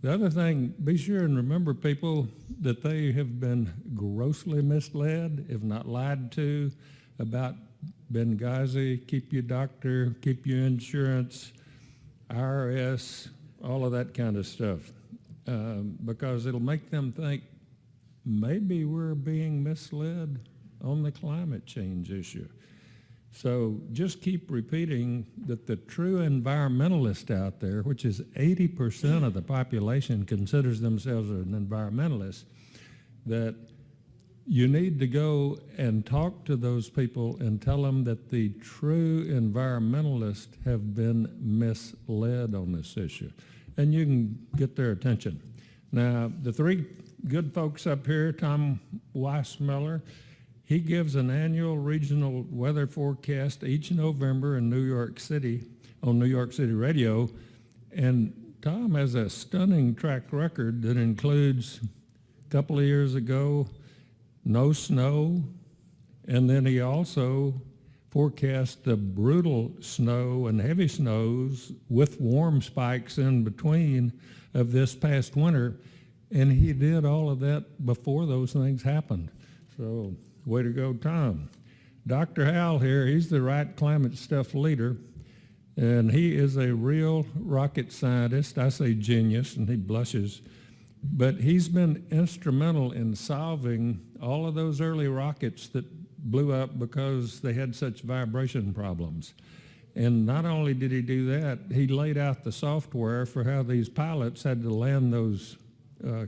The other thing, be sure and remember, people, that they have been grossly misled, if not lied to, about Benghazi, keep your doctor, keep your insurance, IRS, all of that kind of stuff, because it'll make them think maybe we're being misled on the climate change issue. So just keep repeating that the true environmentalist out there, which is 80% of the population considers themselves an environmentalist, that you need to go and talk to those people and tell them that the true environmentalists have been misled on this issue. And you can get their attention. Now, the three good folks up here, Tom Weissmuller, he gives an annual regional weather forecast each November in New York City, on New York City radio, and Tom has a stunning track record that includes a couple of years ago, no snow, and then he also forecast the brutal snow and heavy snows with warm spikes in between of this past winter, and he did all of that before those things happened. So way to go, Tom. Dr. Hal here, he's the right climate stuff leader, and he is a real rocket scientist. I say genius, and he blushes. But he's been instrumental in solving all of those early rockets that blew up because they had such vibration problems. And not only did he do that, he laid out the software for how these pilots had to land those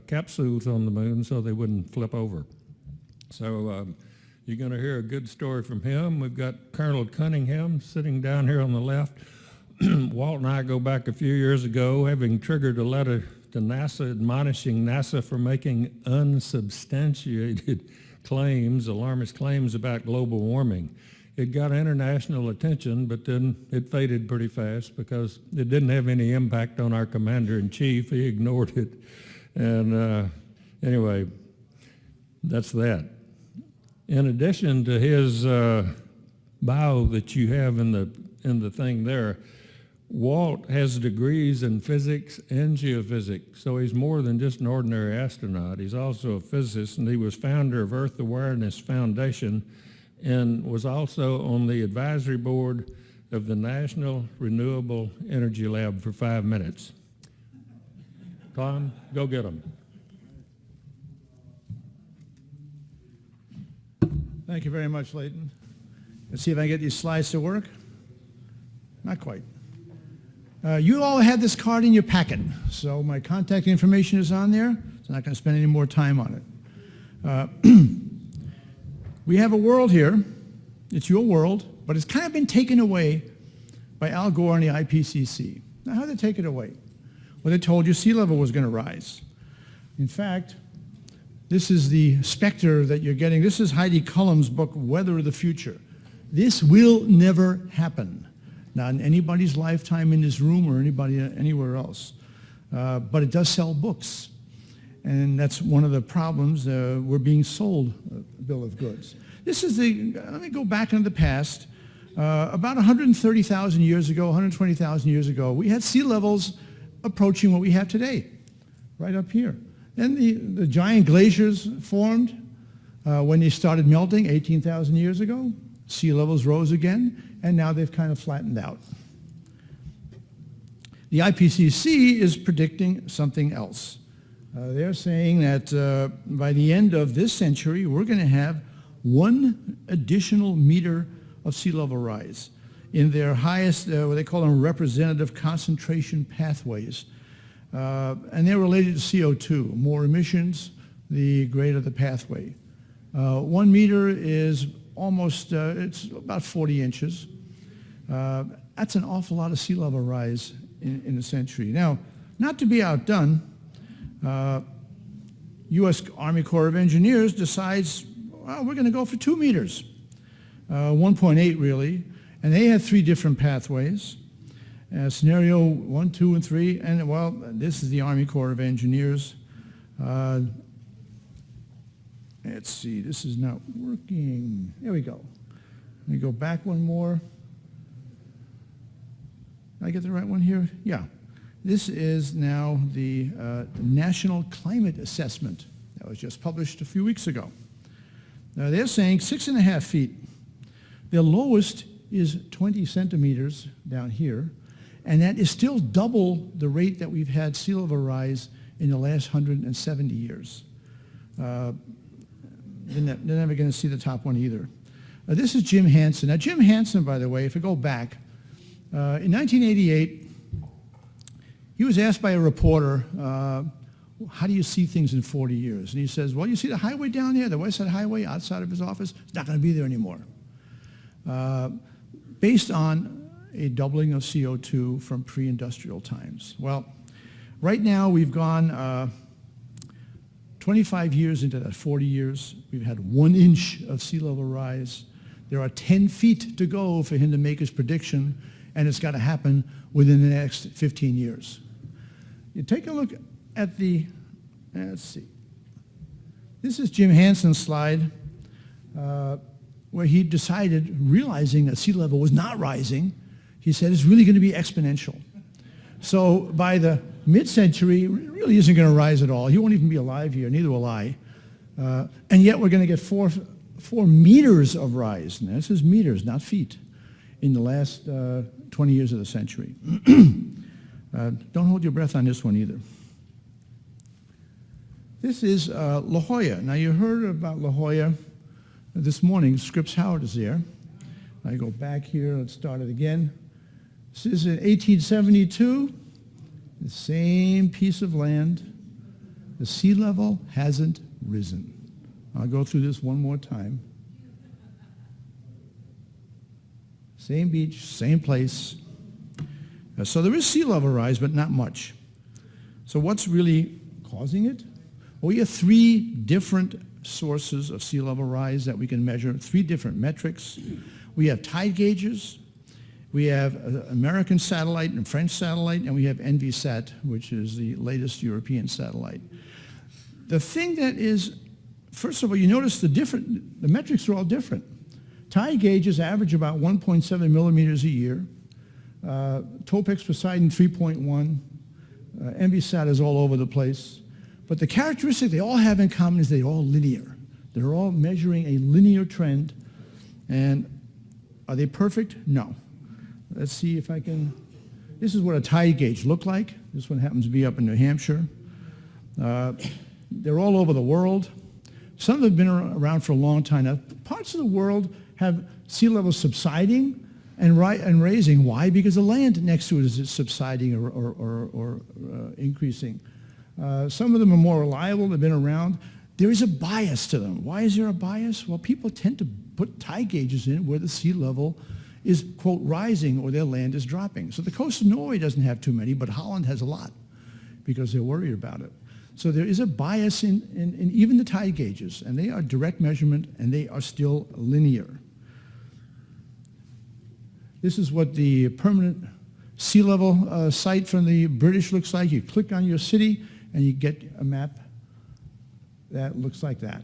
capsules on the moon so they wouldn't flip over. So you're going to hear a good story from him. We've got Colonel Cunningham sitting down here on the left. Walt and I go back a few years ago, having triggered a letter to NASA admonishing NASA for making unsubstantiated claims, alarmist claims about global warming. It got international attention, but then it faded pretty fast because it didn't have any impact on our commander-in-chief. He ignored it. And anyway, that's that. In addition to his bio that you have in the thing there, Walt has degrees in physics and geophysics, so he's more than just an ordinary astronaut. He's also a physicist, and he was founder of Earth Awareness Foundation and was also on the advisory board of the National Renewable Energy Lab for 5 minutes. Tom, go get him. Thank you very much, Leighton. Let's see if I can get these slides to work. Not quite. You all had this card in your packet, so my contact information is on there. So I'm not going to spend any more time on it. We have a world here. It's your world, but it's kind of been taken away by Al Gore and the IPCC. Now, how did they take it away? Well, they told you sea level was going to rise. In fact, this is the specter that you're getting. This is Heidi Cullum's book, Weather of the Future. This will never happen. Not in anybody's lifetime in this room or anybody anywhere else. But it does sell books. And that's one of the problems. We're being sold a bill of goods. This is let me go back into the past. About 130,000 years ago, 120,000 years ago, we had sea levels approaching what we have today, right up here. Then the giant glaciers formed when they started melting 18,000 years ago. Sea levels rose again, and now they've kind of flattened out. The IPCC is predicting something else. They're saying that by the end of this century, we're going to have 1 additional meter of sea level rise in their highest, what they call them representative concentration pathways. And they're related to CO2. More emissions, the greater the pathway. 1 meter is almost, it's about 40 inches. That's an awful lot of sea level rise in a century. Now, not to be outdone, U.S. Army Corps of Engineers decides, well, we're going to go for 2 meters, 1.8 really, and they had 3 different pathways. Scenario 1, 2, and 3, and well, this is the Army Corps of Engineers. Let's see, this is not working. There we go. Let me go back one more. Did I get the right one here? Yeah. This is now the National Climate Assessment that was just published a few weeks ago. Now they're saying 6.5 feet. Their lowest is 20 centimeters down here, and that is still double the rate that we've had sea level rise in the last 170 years. They're never going to see the top one either. This is Jim Hansen. Now Jim Hansen, by the way, if we go back, in 1988, he was asked by a reporter, how do you see things in 40 years? And he says, well, you see the highway down there, the West Side Highway outside of his office? It's not going to be there anymore. Based on a doubling of CO2 from pre-industrial times. Well, right now we've gone 25 years into that 40 years. We've had 1 inch of sea level rise. There are 10 feet to go for him to make his prediction, and it's got to happen within the next 15 years. You take a look at the, let's see. This is Jim Hansen's slide where he decided, realizing that sea level was not rising, he said it's really going to be exponential. So by the mid-century, it really isn't going to rise at all. He won't even be alive here, neither will I. And yet we're going to get 4 meters of rise. And this is meters, not feet, in the last 20 years of the century. Don't hold your breath on this one either. This is La Jolla. Now you heard about La Jolla this morning. Scripps Howard is there. I go back here, let's start it again. This is in 1872, the same piece of land. The sea level hasn't risen. I'll go through this one more time. Same beach, same place. So there is sea level rise, but not much. So what's really causing it? Well, we have 3 different sources of sea level rise that we can measure, 3 different metrics. We have tide gauges, we have American satellite and French satellite, and we have NVSat, which is the latest European satellite. The thing that is, first of all, you notice the metrics are all different. Tide gauges average about 1.7 millimeters a year. Topex Poseidon 3.1. NVSat is all over the place. But the characteristic they all have in common is they're all linear. They're all measuring a linear trend. And are they perfect? No. Let's see if I can. This is what a tide gauge looked like. This one happens to be up in New Hampshire. They're all over the world. Some of them have been around for a long time. Now, parts of the world have sea levels subsiding and raising. Why? Because the land next to it is subsiding or increasing. Some of them are more reliable. They've been around. There is a bias to them. Why is there a bias? Well, people tend to put tide gauges in where the sea level is, quote, rising or their land is dropping. So the coast of Norway doesn't have too many, but Holland has a lot because they're worried about it. So there is a bias in even the tide gauges, and they are direct measurement, and they are still linear. This is what the permanent sea level site from the British looks like. You click on your city, and you get a map that looks like that.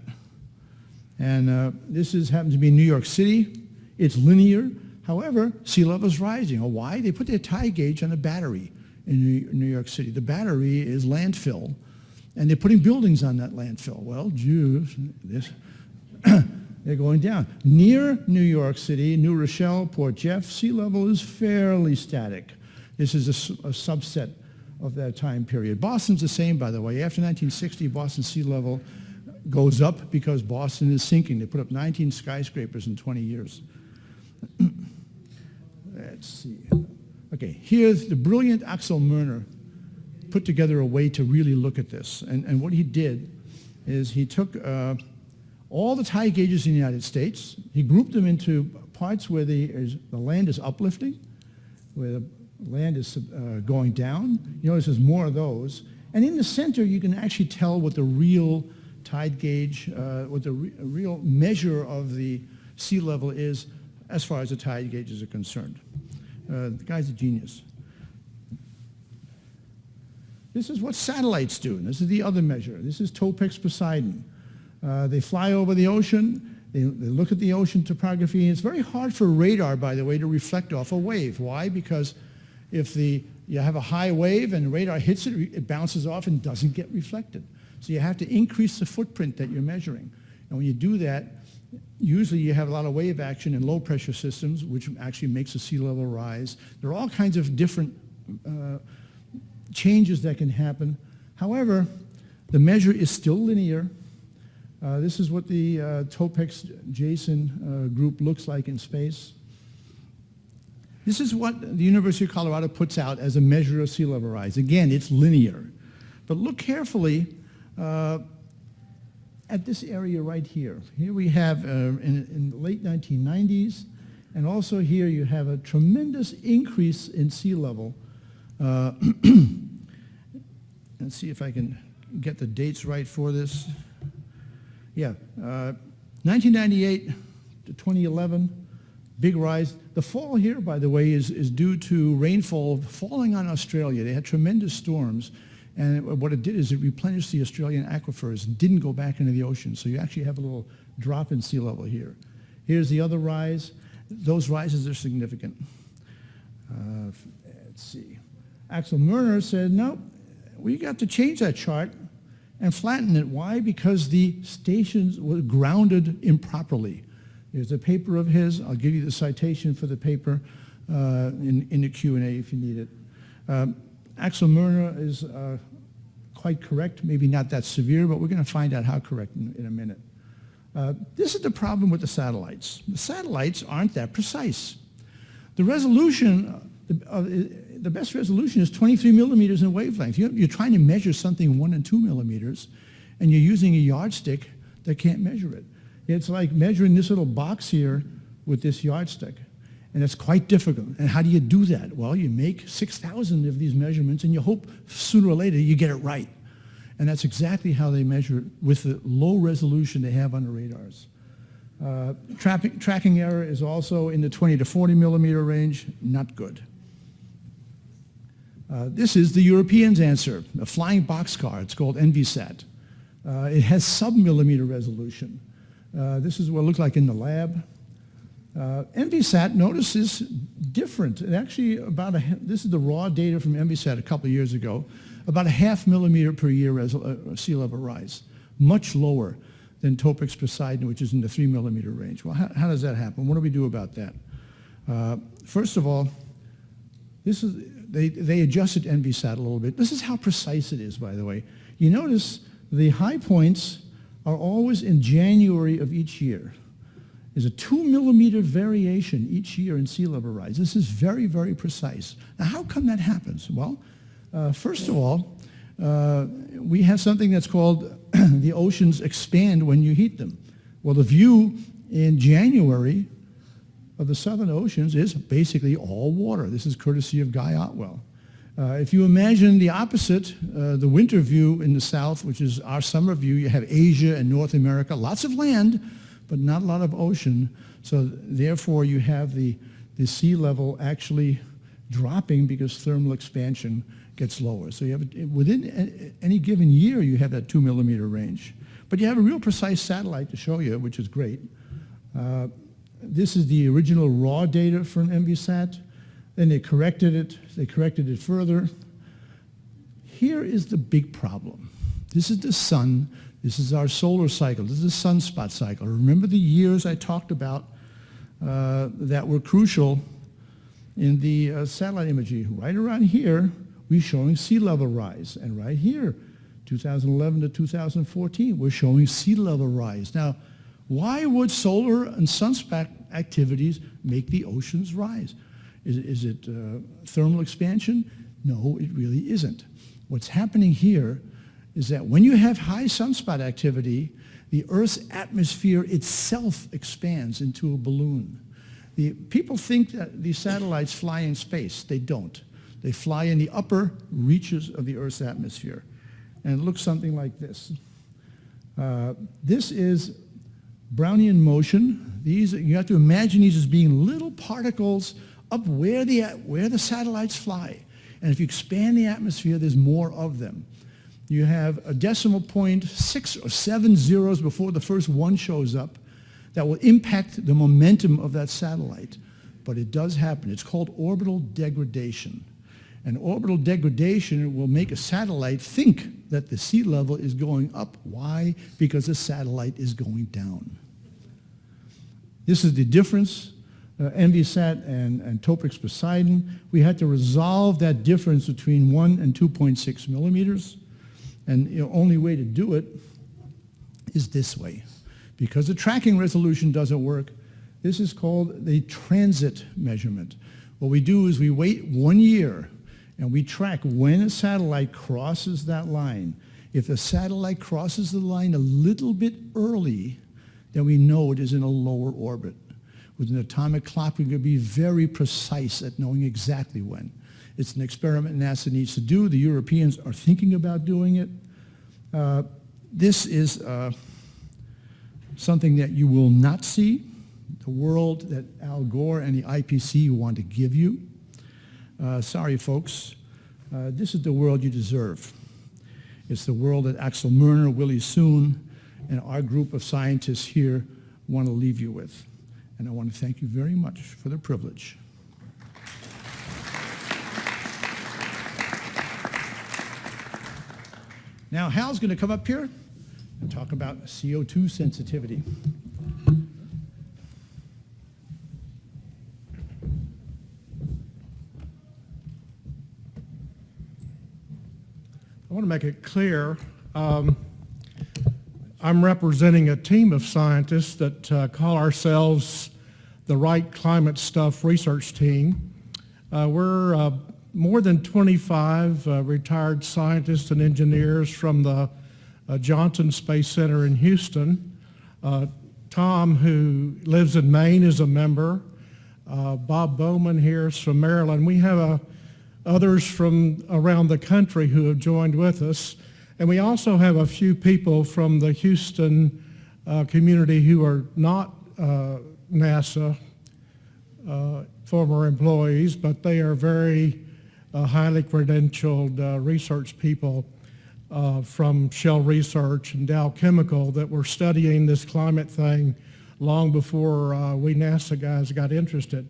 And this happens to be New York City. It's linear. However, sea level is rising. Oh, why? They put their tide gauge on a battery in New York City. The battery is landfill, and they're putting buildings on that landfill. Well, they're going down. Near New York City, New Rochelle, Port Jeff, sea level is fairly static. This is a subset of that time period. Boston's the same, by the way. After 1960, Boston's sea level goes up because Boston is sinking. They put up 19 skyscrapers in 20 years. Let's see. Okay, here's the brilliant Axel Merner put together a way to really look at this. And what he did is he took all the tide gauges in the United States. He grouped them into parts where the land is uplifting, where the land is going down. You notice there's more of those. And in the center, you can actually tell what the real tide gauge, what the real measure of the sea level is as far as the tide gauges are concerned. The guy's a genius. This is what satellites do. And this is the other measure. This is Topex Poseidon. They fly over the ocean. They look at the ocean topography. It's very hard for radar, by the way, to reflect off a wave. Why? Because if the you have a high wave and the radar hits it, it bounces off and doesn't get reflected. So you have to increase the footprint that you're measuring. And when you do that, usually you have a lot of wave action in low pressure systems, which actually makes the sea level rise. There are all kinds of different changes that can happen. However, the measure is still linear. This is what the Topex-JSON group looks like in space. This is what the University of Colorado puts out as a measure of sea level rise. Again, it's linear. But look carefully at this area right here. Here we have in the late 1990s, and also here you have a tremendous increase in sea level. Let's see if I can get the dates right for this. Yeah, 1998 to 2011, big rise. The fall here, by the way, is due to rainfall falling on Australia. They had tremendous storms, and what it did is it replenished the Australian aquifers and didn't go back into the ocean. So you actually have a little drop in sea level here. Here's the other rise. Those rises are significant. Let's see. Axel Murner said, no, we got to change that chart and flatten it. Why? Because the stations were grounded improperly. There's a paper of his. I'll give you the citation for the paper in the Q&A if you need it. Axel Murner is quite correct, maybe not that severe, but we're going to find out how correct in a minute. This is the problem with the satellites. The satellites aren't that precise. The resolution, the best resolution is 23 millimeters in wavelength. You're trying to measure something 1 and 2 millimeters, and you're using a yardstick that can't measure it. It's like measuring this little box here with this yardstick, and it's quite difficult. And how do you do that? Well, you make 6,000 of these measurements, and you hope sooner or later you get it right. And that's exactly how they measure it with the low resolution they have on the radars. Tracking error is also in the 20 to 40 millimeter range, not good. This is the Europeans' answer, a flying boxcar. It's called NVSat. It has sub-millimeter resolution. This is what it looked like in the lab. NVSat, notice, is different. It actually, this is the raw data from NVSat a couple of years ago, about a 0.5 millimeter per year sea level rise, much lower than Topex Poseidon, which is in the 3 millimeter range. Well, how does that happen? What do we do about that? First of all, they adjusted NVSat a little bit. This is how precise it is, by the way. You notice the high points are always in January of each year. There's a 2 millimeter variation each year in sea level rise. This is very, very precise. Now, how come that happens? Well, first of all, we have something that's called the oceans expand when you heat them. Well, the view in January of the southern oceans is basically all water. This is courtesy of Guy Otwell. If you imagine the opposite, the winter view in the south, which is our summer view, you have Asia and North America, lots of land, but not a lot of ocean. So therefore, you have the sea level actually dropping because thermal expansion gets lower. So you have, within any given year, you have that 2 millimeter range. But you have a real precise satellite to show you, which is great. This is the original raw data from NVSat. Then they corrected it further. Here is the big problem. This is the sun. This is our solar cycle. This is the sunspot cycle. Remember the years I talked about that were crucial in the satellite imagery. Right around here, we're showing sea level rise. And right here, 2011 to 2014, we're showing sea level rise. Now, why would solar and sunspot activities make the oceans rise? Is it thermal expansion? No, it really isn't. What's happening here is that when you have high sunspot activity, the Earth's atmosphere itself expands into a balloon. People think that these satellites fly in space. They don't. They fly in the upper reaches of the Earth's atmosphere. And it looks something like this. This is Brownian motion. You have to imagine these as being little particles up where the satellites fly. And if you expand the atmosphere, there's more of them. You have a decimal point, 6 or 7 zeros before the first one shows up that will impact the momentum of that satellite. But it does happen. It's called orbital degradation. And orbital degradation will make a satellite think that the sea level is going up. Why? Because the satellite is going down. This is the difference, Envisat and Topex Poseidon. We had to resolve that difference between 1 and 2.6 millimeters. And the only way to do it is this way. Because the tracking resolution doesn't work, this is called the transit measurement. What we do is we wait 1 year and we track when a satellite crosses that line. If the satellite crosses the line a little bit early, then we know it is in a lower orbit. With an atomic clock, we can be very precise at knowing exactly when. It's an experiment NASA needs to do. The Europeans are thinking about doing it. This is something that you will not see, the world that Al Gore and the IPC want to give you. Sorry, folks. This is the world you deserve. It's the world that Axel Merner, Willie Soon, and our group of scientists here want to leave you with. And I want to thank you very much for the privilege. Now, Hal's going to come up here and talk about CO2 sensitivity. I want to make it clear, I'm representing a team of scientists that call ourselves the Right Climate Stuff Research Team. We're more than 25 retired scientists and engineers from the Johnson Space Center in Houston. Tom, who lives in Maine, is a member. Bob Bowman here is from Maryland. We have others from around the country who have joined with us. And we also have a few people from the Houston community who are not NASA former employees, but they are very highly credentialed research people from Shell Research and Dow Chemical that were studying this climate thing long before we NASA guys got interested.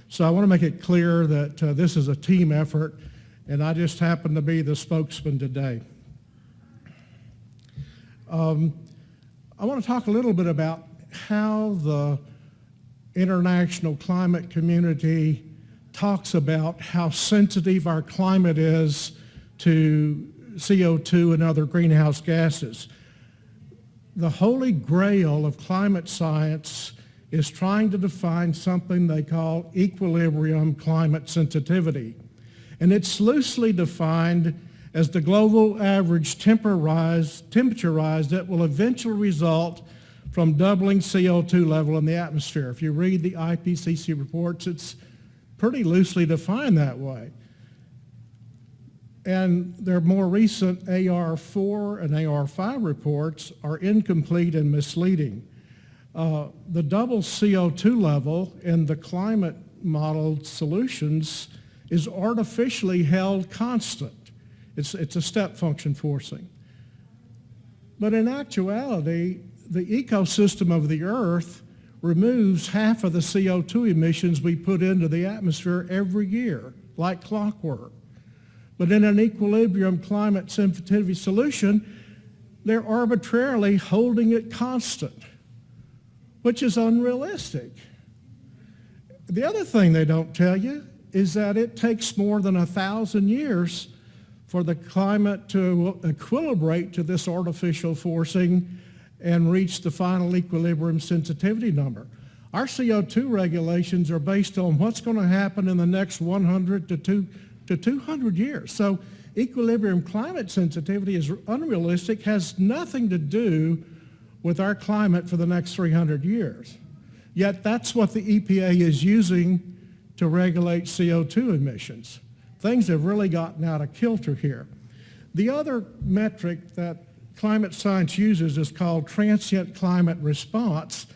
So I want to make it clear that this is a team effort, and I just happen to be the spokesman today. I want to talk a little bit about how the international climate community talks about how sensitive our climate is to CO2 and other greenhouse gases. The holy grail of climate science is trying to define something they call equilibrium climate sensitivity. And it's loosely defined as the global average temperature rise that will eventually result from doubling CO2 level in the atmosphere. If you read the IPCC reports, it's pretty loosely defined that way. And their more recent AR4 and AR5 reports are incomplete and misleading. The double CO2 level in the climate modeled solutions is artificially held constant. It's a step function forcing. But in actuality, the ecosystem of the Earth removes half of the CO2 emissions we put into the atmosphere every year, like clockwork. But in an equilibrium climate sensitivity solution, they're arbitrarily holding it constant, which is unrealistic. The other thing they don't tell you is that it takes more than 1,000 years for the climate to equilibrate to this artificial forcing and reach the final equilibrium sensitivity number. Our CO2 regulations are based on what's going to happen in the next 100 to 200 years. So equilibrium climate sensitivity is unrealistic, has nothing to do with our climate for the next 300 years. Yet that's what the EPA is using to regulate CO2 emissions. Things have really gotten out of kilter here. The other metric that climate science uses is called transient climate response,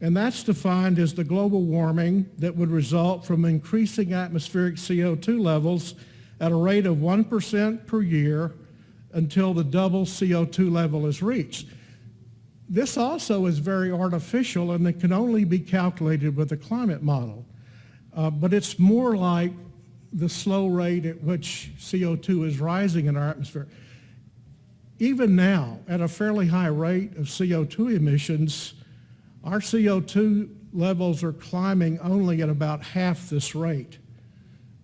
and that's defined as the global warming that would result from increasing atmospheric CO2 levels at a rate of 1% per year until the double CO2 level is reached. This also is very artificial, and it can only be calculated with a climate model. But it's more like the slow rate at which CO2 is rising in our atmosphere. Even now, at a fairly high rate of CO2 emissions, our CO2 levels are climbing only at about half this rate.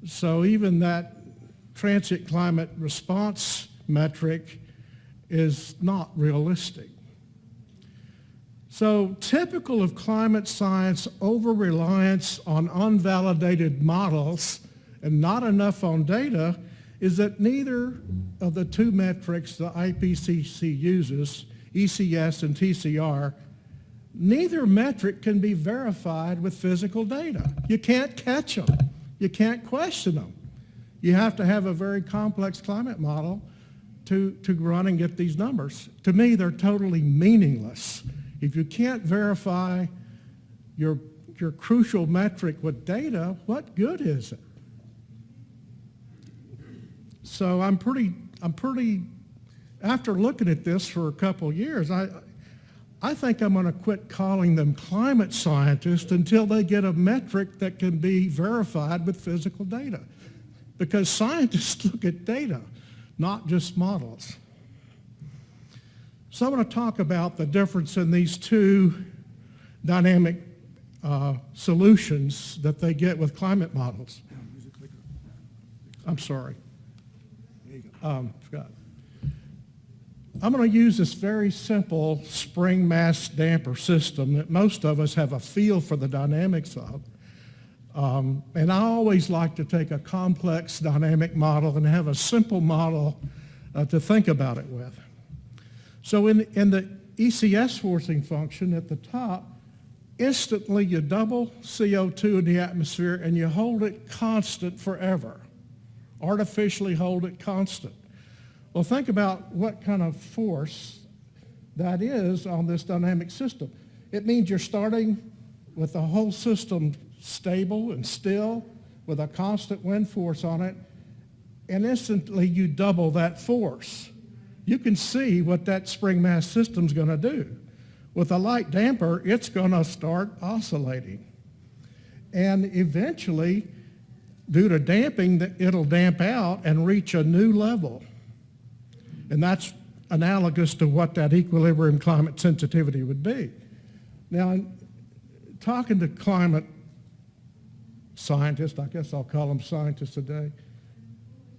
So even that transient climate response metric is not realistic. So typical of climate science over-reliance on unvalidated models and not enough on data is that neither of the two metrics the IPCC uses, ECS and TCR, neither metric can be verified with physical data. You can't catch them. You can't question them. You have to have a very complex climate model to run and get these numbers. To me, they're totally meaningless. If you can't verify your crucial metric with data, what good is it? So I'm pretty, after looking at this for a couple years, I think I'm going to quit calling them climate scientists until they get a metric that can be verified with physical data. Because scientists look at data, not just models. So I want to talk about the difference in these two dynamic solutions that they get with climate models. I'm sorry. Forgot. I'm going to use this very simple spring mass damper system that most of us have a feel for the dynamics of. And I always like to take a complex dynamic model and have a simple model to think about it with. So in the ECS forcing function at the top, instantly you double CO2 in the atmosphere and you hold it constant forever. Artificially hold it constant. Well, think about what kind of force that is on this dynamic system. It means you're starting with the whole system stable and still with a constant wind force on it, and instantly you double that force. You can see what that spring mass system's going to do. With a light damper, it's going to start oscillating. And eventually, due to damping, it'll damp out and reach a new level. And that's analogous to what that equilibrium climate sensitivity would be. Now, talking to climate scientists, I guess I'll call them scientists today,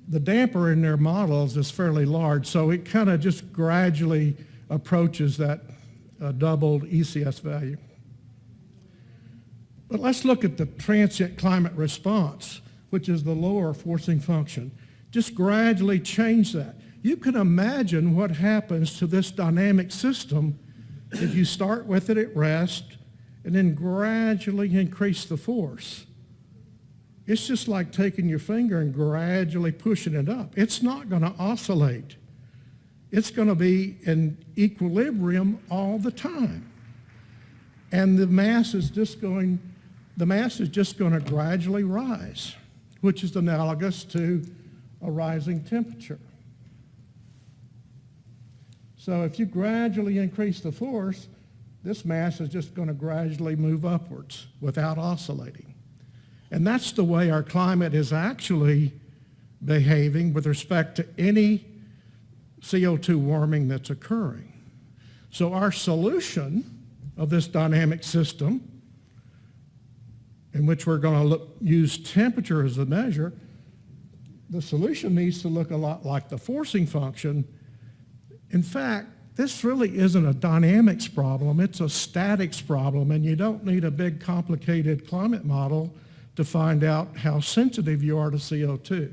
the damper in their models is fairly large, so it kind of just gradually approaches that doubled ECS value. But let's look at the transient climate response, which is the lower forcing function. Just gradually change that. You can imagine what happens to this dynamic system if you start with it at rest and then gradually increase the force. It's just like taking your finger and gradually pushing it up. It's not going to oscillate. It's going to be in equilibrium all the time. And the mass is just going to gradually rise, which is analogous to a rising temperature. So if you gradually increase the force, this mass is just going to gradually move upwards without oscillating. And that's the way our climate is actually behaving with respect to any CO2 warming that's occurring. So our solution of this dynamic system, in which we're going to use temperature as a measure, the solution needs to look a lot like the forcing function. In fact, this really isn't a dynamics problem, it's a statics problem, and you don't need a big complicated climate model to find out how sensitive you are to CO2.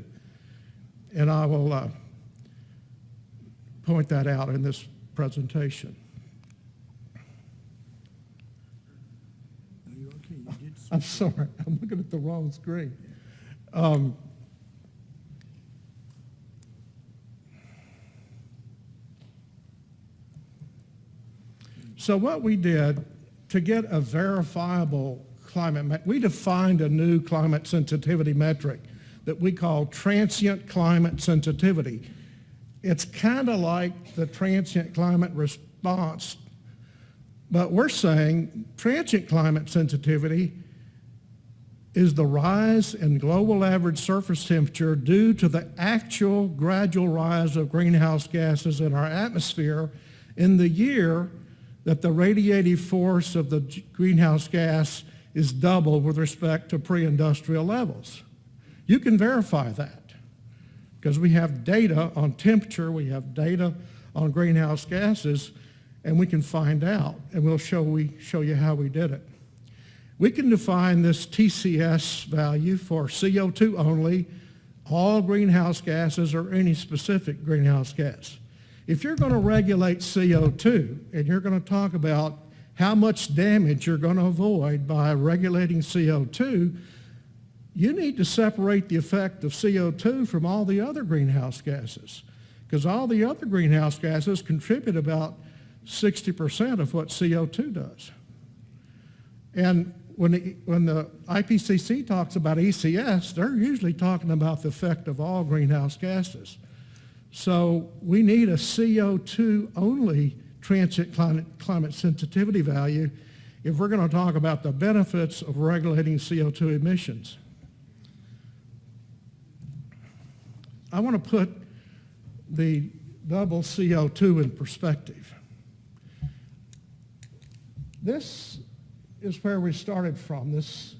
And I will point that out in this presentation. I'm sorry, I'm looking at the wrong screen. So what we did to get a verifiable climate, we defined a new climate sensitivity metric that we call transient climate sensitivity. It's kind of like the transient climate response, but we're saying transient climate sensitivity is the rise in global average surface temperature due to the actual gradual rise of greenhouse gases in our atmosphere in the year that the radiative force of the greenhouse gas is double with respect to pre-industrial levels. You can verify that because we have data on temperature, we have data on greenhouse gases, and we can find out, and we'll show you how we did it. We can define this TCS value for CO2 only, all greenhouse gases, or any specific greenhouse gas. If you're going to regulate CO2 and you're going to talk about how much damage you're going to avoid by regulating CO2, you need to separate the effect of CO2 from all the other greenhouse gases, because all the other greenhouse gases contribute about 60% of what CO2 does. And when the IPCC talks about ECS, they're usually talking about the effect of all greenhouse gases. So we need a CO2 only transient climate sensitivity value if we're going to talk about the benefits of regulating CO2 emissions. I want to put the double CO2 in perspective. This is where we started from, this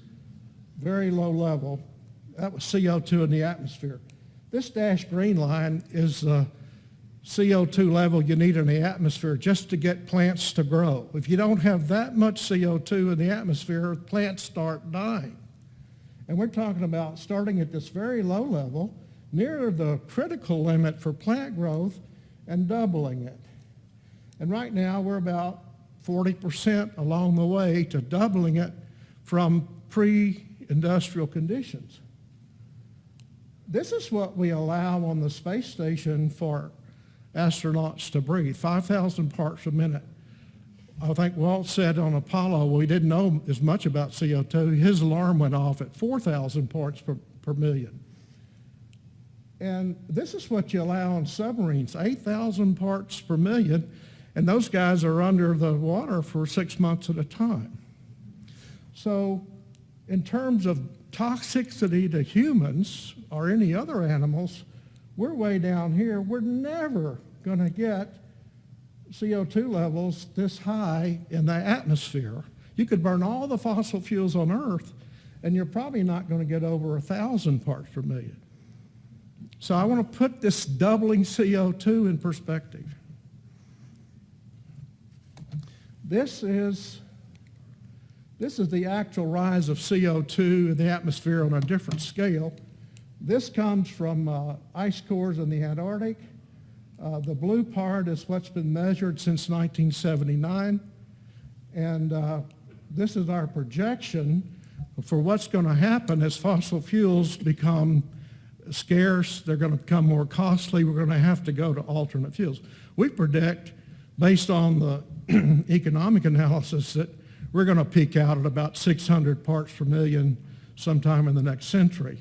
very low level. That was CO2 in the atmosphere. This dashed green line is the CO2 level you need in the atmosphere just to get plants to grow. If you don't have that much CO2 in the atmosphere, plants start dying. And we're talking about starting at this very low level, near the critical limit for plant growth, and doubling it. And right now we're about 40% along the way to doubling it from pre-industrial conditions. This is what we allow on the space station for astronauts to breathe, 5,000 parts a minute. I think Walt said on Apollo, we didn't know as much about CO2. His alarm went off at 4,000 parts per million. And this is what you allow on submarines, 8,000 parts per million, and those guys are under the water for 6 months at a time. So in terms of toxicity to humans or any other animals, we're way down here. We're never going to get CO2 levels this high in the atmosphere. You could burn all the fossil fuels on Earth, and you're probably not going to get over 1,000 parts per million. So I want to put this doubling CO2 in perspective. This is the actual rise of CO2 in the atmosphere on a different scale. This comes from ice cores in the Antarctic. The blue part is what's been measured since 1979. And this is our projection for what's going to happen as fossil fuels become scarce. They're going to become more costly. We're going to have to go to alternate fuels. We predict, based on the economic analysis, that we're going to peak out at about 600 parts per million sometime in the next century.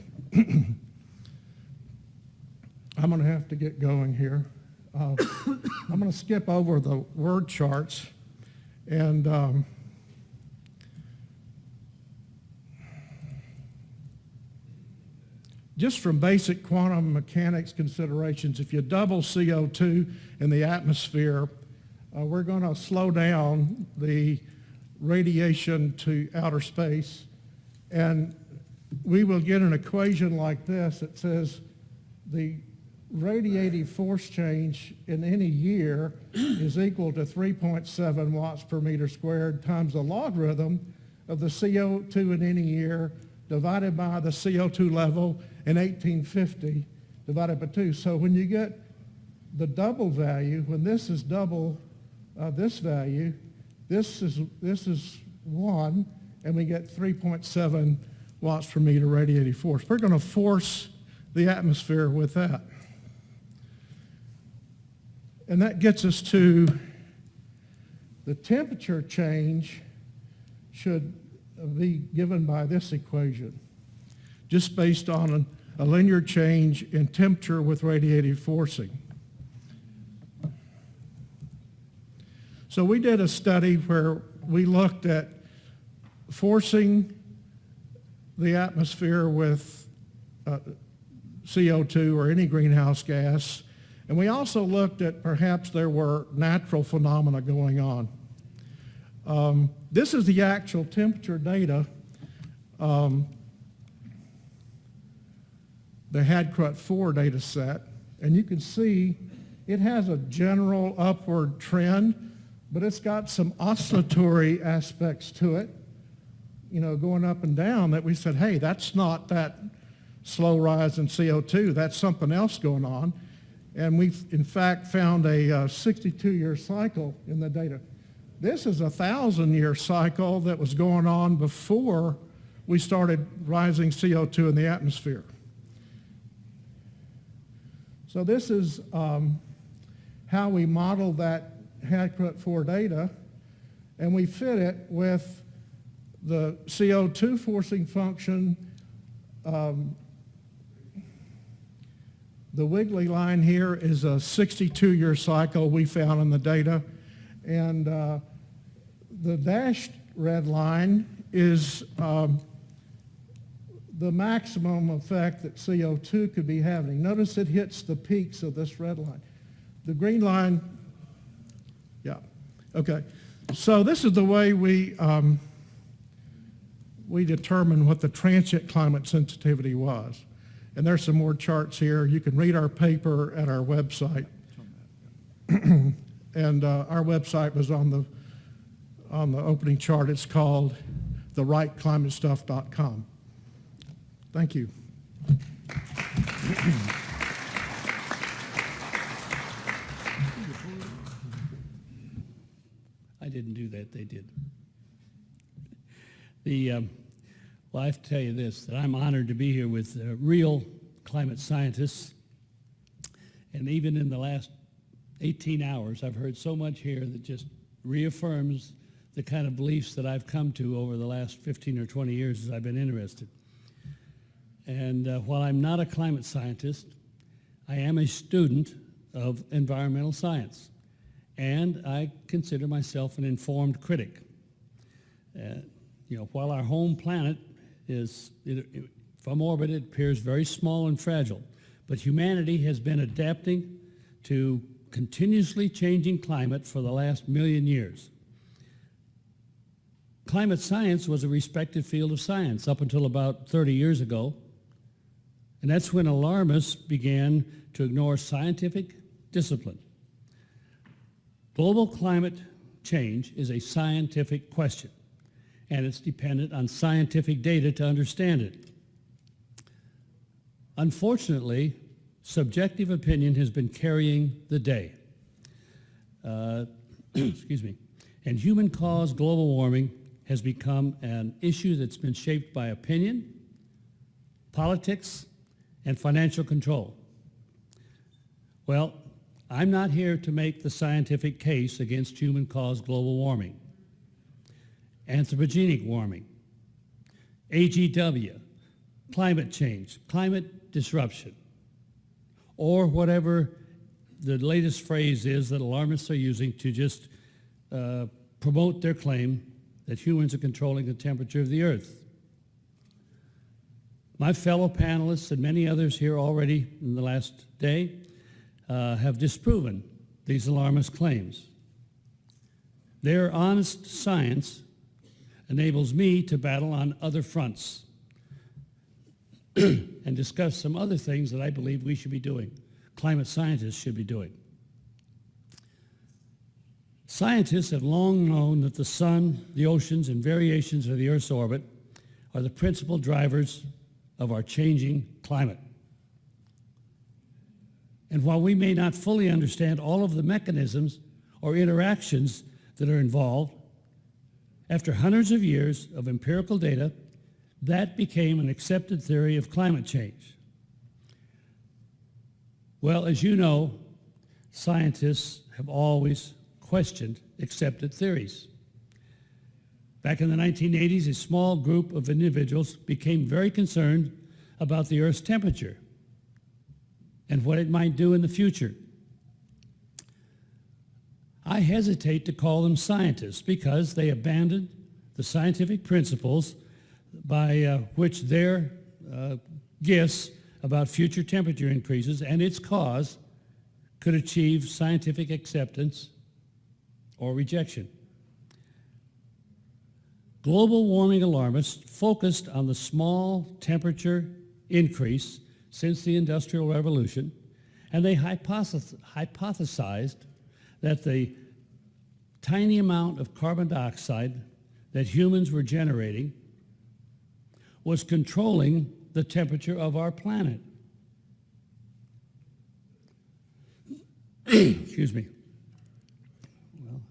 I'm going to have to get going here. I'm going to skip over the word charts and just from basic quantum mechanics considerations, if you double CO2 in the atmosphere, we're going to slow down the radiation to outer space, and we will get an equation like this that says the radiative force change in any year is equal to 3.7 watts per meter squared times the logarithm of the CO2 in any year divided by the CO2 level in 1850 divided by 2. So when you get the double value, when this is double this value, this is 1, and we get 3.7 watts per meter radiative force. We're going to force the atmosphere with that. And that gets us to the temperature change should be given by this equation, just based on a linear change in temperature with radiative forcing. So we did a study where we looked at forcing the atmosphere with CO2 or any greenhouse gas. And we also looked at perhaps there were natural phenomena going on. This is the actual temperature data. The HADCRUT-4 data set, and you can see it has a general upward trend, but it's got some oscillatory aspects to it, going up and down, that we said, hey, that's not that slow rise in CO2, that's something else going on. And we've, in fact, found a 62-year cycle in the data. This is a 1,000-year cycle that was going on before we started rising CO2 in the atmosphere. So this is how we modeled that HADCRUT-4 data, and we fit it with the CO2 forcing function. The wiggly line here is a 62-year cycle we found in the data, and the dashed red line is the maximum effect that CO2 could be having. Notice it hits the peaks of this red line. The green line, yeah, okay. So this is the way we determined what the transient climate sensitivity was. And there's some more charts here. You can read our paper at our website. And our website was on the opening chart. It's called therightclimatestuff.com. Thank you. I didn't do that, they did. Well, I have to tell you this, that I'm honored to be here with real climate scientists. And even in the last 18 hours, I've heard so much here that just reaffirms the kind of beliefs that I've come to over the last 15 or 20 years as I've been interested. And while I'm not a climate scientist, I am a student of environmental science. And I consider myself an informed critic. While our home planet is, from orbit, it appears very small and fragile, but humanity has been adapting to continuously changing climate for the last 1,000,000 years. Climate science was a respected field of science up until about 30 years ago, and that's when alarmists began to ignore scientific discipline. Global climate change is a scientific question, and it's dependent on scientific data to understand it. Unfortunately, subjective opinion has been carrying the day. Excuse me. And human-caused global warming has become an issue that's been shaped by opinion, politics, and financial control. Well, I'm not here to make the scientific case against human-caused global warming, anthropogenic warming, AGW, climate change, climate disruption, or whatever the latest phrase is that alarmists are using to just promote their claim that humans are controlling the temperature of the earth. My fellow panelists and many others here already in the last day have disproven these alarmist claims. Their honest science enables me to battle on other fronts and discuss some other things that I believe we should be doing, climate scientists should be doing. Scientists have long known that the sun, the oceans, and variations of the Earth's orbit are the principal drivers of our changing climate. And while we may not fully understand all of the mechanisms or interactions that are involved, after hundreds of years of empirical data, that became an accepted theory of climate change. Well, as you know, scientists have always questioned accepted theories. Back in the 1980s, a small group of individuals became very concerned about the Earth's temperature and what it might do in the future. I hesitate to call them scientists because they abandoned the scientific principles by which their guess about future temperature increases and its cause could achieve scientific acceptance or rejection. Global warming alarmists focused on the small temperature increase since the Industrial Revolution, and they hypothesized that the tiny amount of carbon dioxide that humans were generating was controlling the temperature of our planet. Excuse me. Well,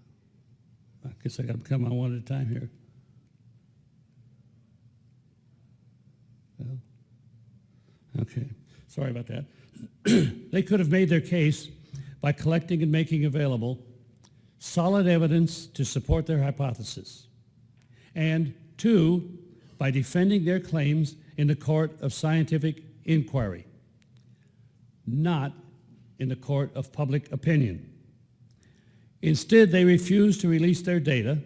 I guess I got to come on one at a time here. Well, okay, sorry about that. They could have made their case by collecting and making available solid evidence to support their hypothesis, and two, by defending their claims in the court of scientific inquiry, not in the court of public opinion. Instead, they refused to release their data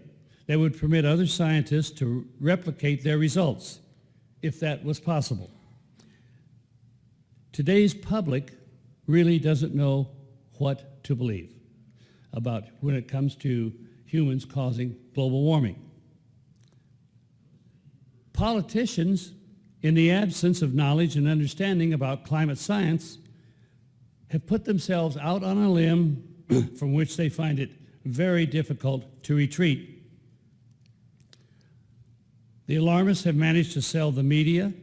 that would permit other scientists to replicate their results, if that was possible. Today's public really doesn't know what to believe about when it comes to humans causing global warming. Politicians, in the absence of knowledge and understanding about climate science, have put themselves out on a limb from which they find it very difficult to retreat. The alarmists have managed to sell the media,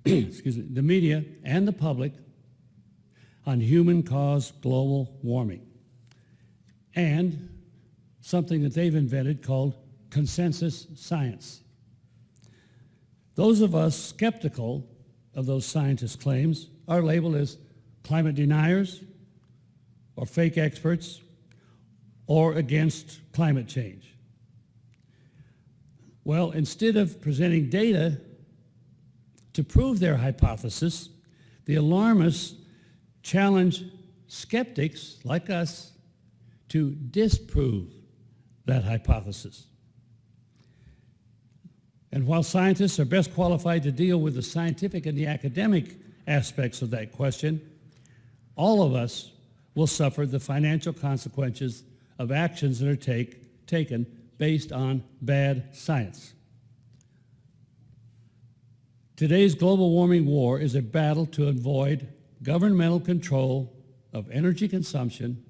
the media and the public on human-caused global warming, and something that they've invented called consensus science. Those of us skeptical of those scientists' claims are labeled as climate deniers or fake experts or against climate change. Well, instead of presenting data to prove their hypothesis, the alarmists challenge skeptics like us to disprove that hypothesis. And while scientists are best qualified to deal with the scientific and the academic aspects of that question, all of us will suffer the financial consequences of actions that are taken based on bad science. Today's global warming war is a battle to avoid governmental control of energy consumption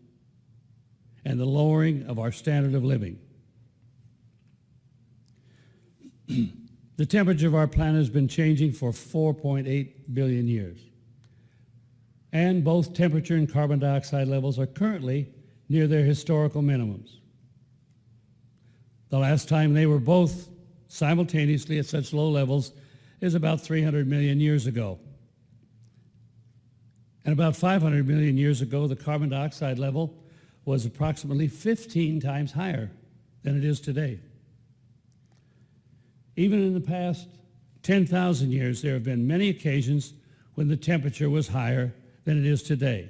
and the lowering of our standard of living. The temperature of our planet has been changing for 4.8 billion years. And both temperature and carbon dioxide levels are currently near their historical minimums. The last time they were both simultaneously at such low levels is about 300 million years ago. And about 500 million years ago, the carbon dioxide level was approximately 15 times higher than it is today. Even in the past 10,000 years, there have been many occasions when the temperature was higher than it is today.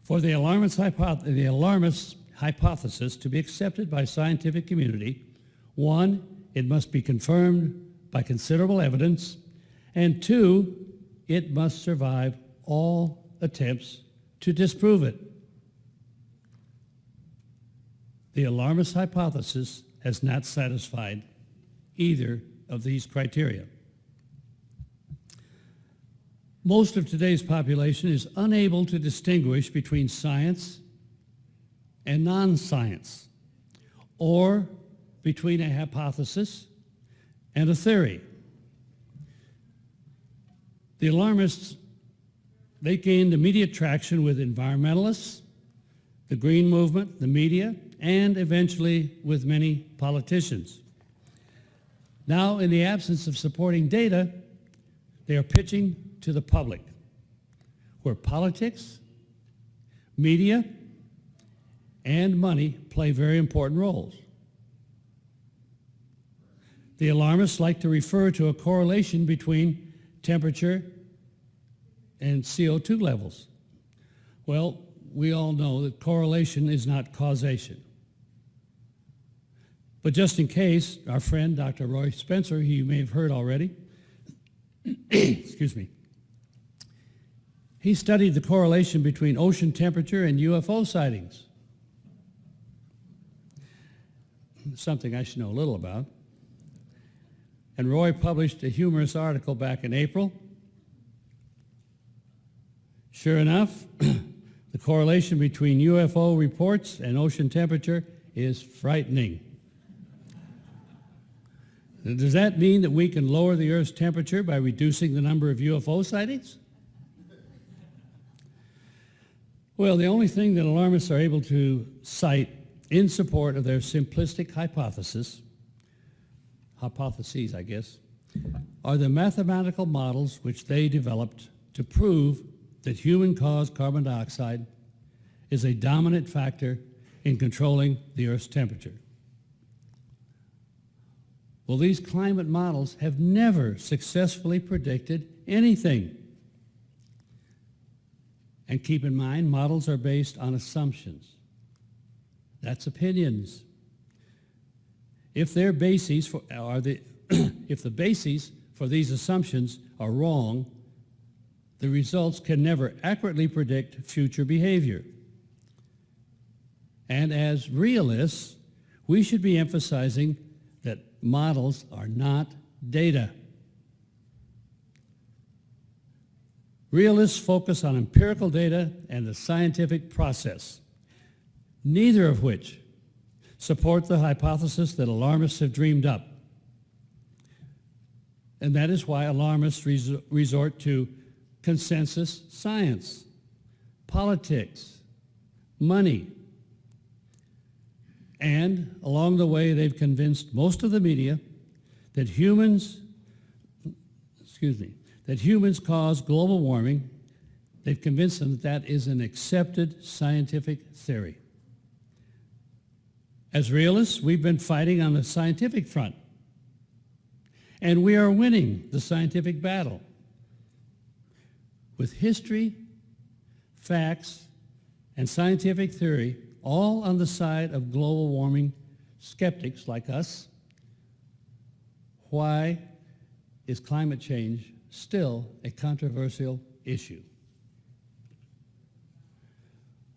For the alarmist hypothesis to be accepted by scientific community, one, it must be confirmed by considerable evidence, and two, it must survive all attempts to disprove it. The alarmist hypothesis has not satisfied either of these criteria. Most of today's population is unable to distinguish between science and non-science, or between a hypothesis and a theory. The alarmists, they gained immediate traction with environmentalists, the green movement, the media, and eventually with many politicians. Now, in the absence of supporting data, they are pitching to the public, where politics, media, and money play very important roles. The alarmists like to refer to a correlation between temperature and CO2 levels. Well, we all know that correlation is not causation. But just in case, our friend Dr. Roy Spencer, who you may have heard already, excuse me, he studied the correlation between ocean temperature and UFO sightings. Something I should know a little about. And Roy published a humorous article back in April. Sure enough, the correlation between UFO reports and ocean temperature is frightening. Does that mean that we can lower the Earth's temperature by reducing the number of UFO sightings? Well, the only thing that alarmists are able to cite in support of their simplistic hypotheses, I guess, are the mathematical models which they developed to prove that human-caused carbon dioxide is a dominant factor in controlling the Earth's temperature. Well, these climate models have never successfully predicted anything. And keep in mind, models are based on assumptions. That's opinions. If their bases for, if the bases for these assumptions are wrong, the results can never accurately predict future behavior. And as realists, we should be emphasizing that models are not data. Realists focus on empirical data and the scientific process, neither of which support the hypothesis that alarmists have dreamed up. And that is why alarmists resort to consensus science, politics, money. And along the way, they've convinced most of the media that humans cause global warming. They've convinced them that that is an accepted scientific theory. As realists, we've been fighting on the scientific front, and we are winning the scientific battle. With history, facts, and scientific theory all on the side of global warming skeptics like us, why is climate change still a controversial issue?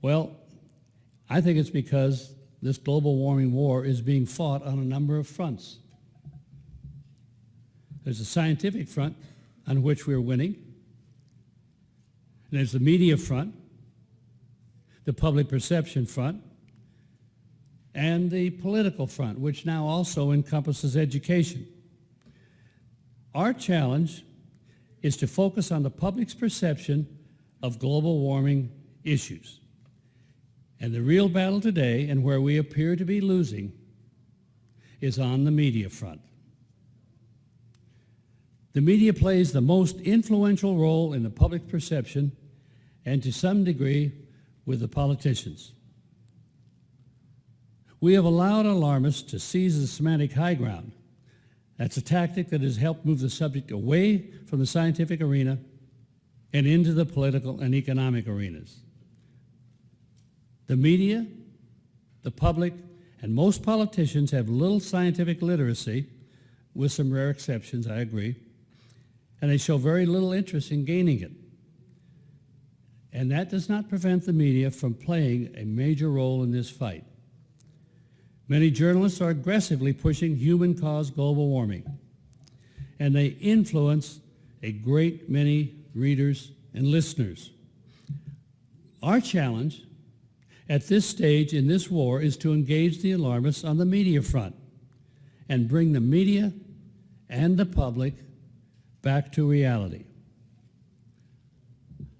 Well, I think it's because this global warming war is being fought on a number of fronts. There's a scientific front on which we're winning. And there's the media front, the public perception front, and the political front, which now also encompasses education. Our challenge is to focus on the public's perception of global warming issues. And the real battle today, and where we appear to be losing, is on the media front. The media plays the most influential role in the public perception and to some degree with the politicians. We have allowed alarmists to seize the semantic high ground. That's a tactic that has helped move the subject away from the scientific arena and into the political and economic arenas. The media, the public, and most politicians have little scientific literacy, with some rare exceptions, I agree, and they show very little interest in gaining it. And that does not prevent the media from playing a major role in this fight. Many journalists are aggressively pushing human-caused global warming, and they influence a great many readers and listeners. Our challenge at this stage in this war is to engage the alarmists on the media front and bring the media and the public back to reality.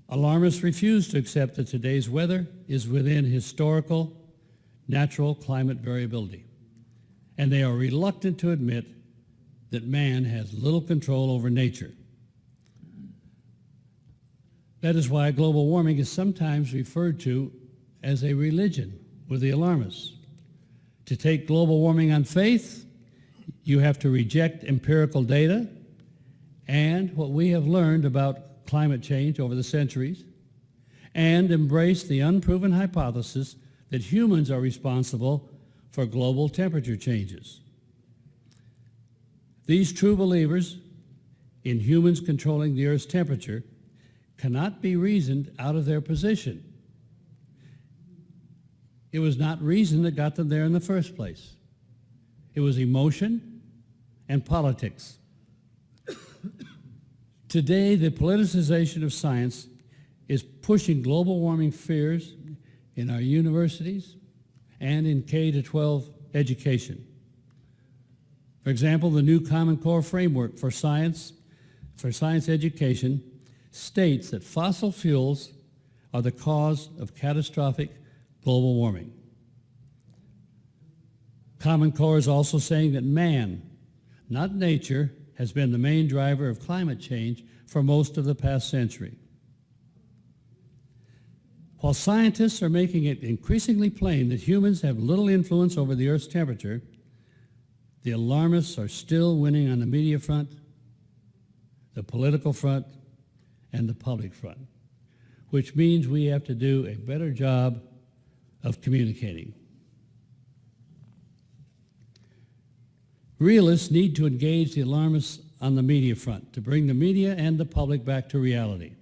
Alarmists refuse to accept that today's weather is within historical, natural climate variability, and they are reluctant to admit that man has little control over nature. That is why global warming is sometimes referred to as a religion with the alarmists. To take global warming on faith, you have to reject empirical data and what we have learned about climate change over the centuries, and embrace the unproven hypothesis that humans are responsible for global temperature changes. These true believers in humans controlling the Earth's temperature cannot be reasoned out of their position. It was not reason that got them there in the first place. It was emotion and politics. Today, the politicization of science is pushing global warming fears in our universities and in K-12 education. For example, the new Common Core framework for science education states that fossil fuels are the cause of catastrophic global warming. Common Core is also saying that man, not nature, has been the main driver of climate change for most of the past century. While scientists are making it increasingly plain that humans have little influence over the Earth's temperature, the alarmists are still winning on the media front, the political front, and the public front, which means we have to do a better job of communicating. Realists need to engage the alarmists on the media front to bring the media and the public back to reality.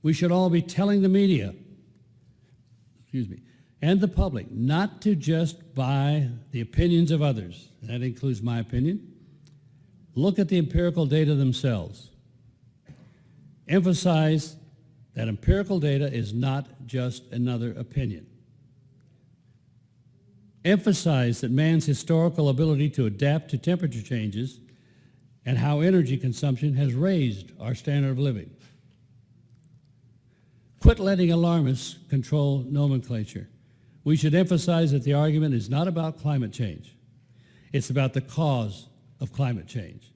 We should all be telling the media, and the public not to just buy the opinions of others. That includes my opinion. Look at the empirical data themselves. Emphasize that empirical data is not just another opinion. Emphasize that man's historical ability to adapt to temperature changes and how energy consumption has raised our standard of living. Quit letting alarmists control nomenclature. We should emphasize that the argument is not about climate change. It's about the cause of climate change.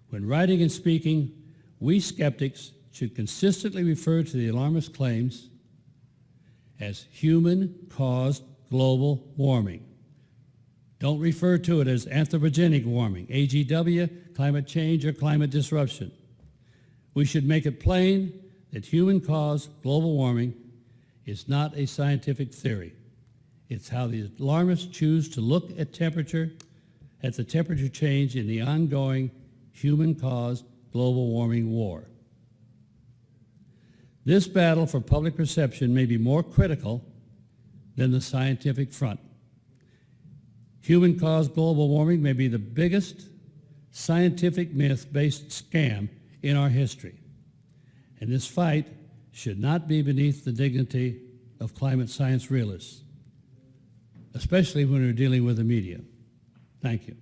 When writing and speaking, we skeptics should consistently refer to the alarmist claims as human-caused global warming. Don't refer to it as anthropogenic warming, AGW, climate change, or climate disruption. We should make it plain that human-caused global warming is not a scientific theory. It's how the alarmists choose to look at the temperature change in the ongoing human-caused global warming war. This battle for public perception may be more critical than the scientific front. Human-caused global warming may be the biggest scientific myth-based scam in our history. And this fight should not be beneath the dignity of climate science realists, especially when we're dealing with the media. Thank you.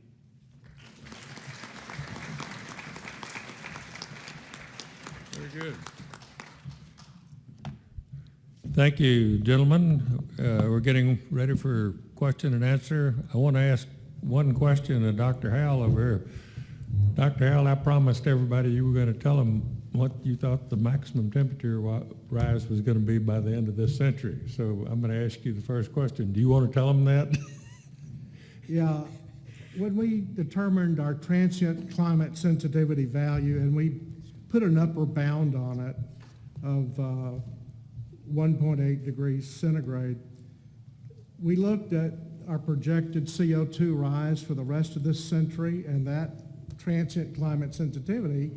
Very good. Thank you, gentlemen. We're getting ready for question and answer. I want to ask one question to Dr. Howell over here. Dr. Howell, I promised everybody you were going to tell them what you thought the maximum temperature rise was going to be by the end of this century. So I'm going to ask you the first question. Do you want to tell them that? Yeah, when we determined our transient climate sensitivity value, and we put an upper bound on it of 1.8 degrees centigrade, we looked at our projected CO2 rise for the rest of this century and that transient climate sensitivity,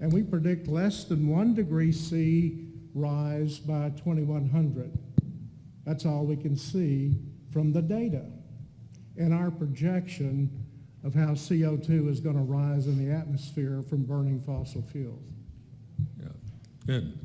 and we predict less than 1 degree C rise by 2100. That's all we can see from the data and our projection of how CO2 is going to rise in the atmosphere from burning fossil fuels. Yeah. Good.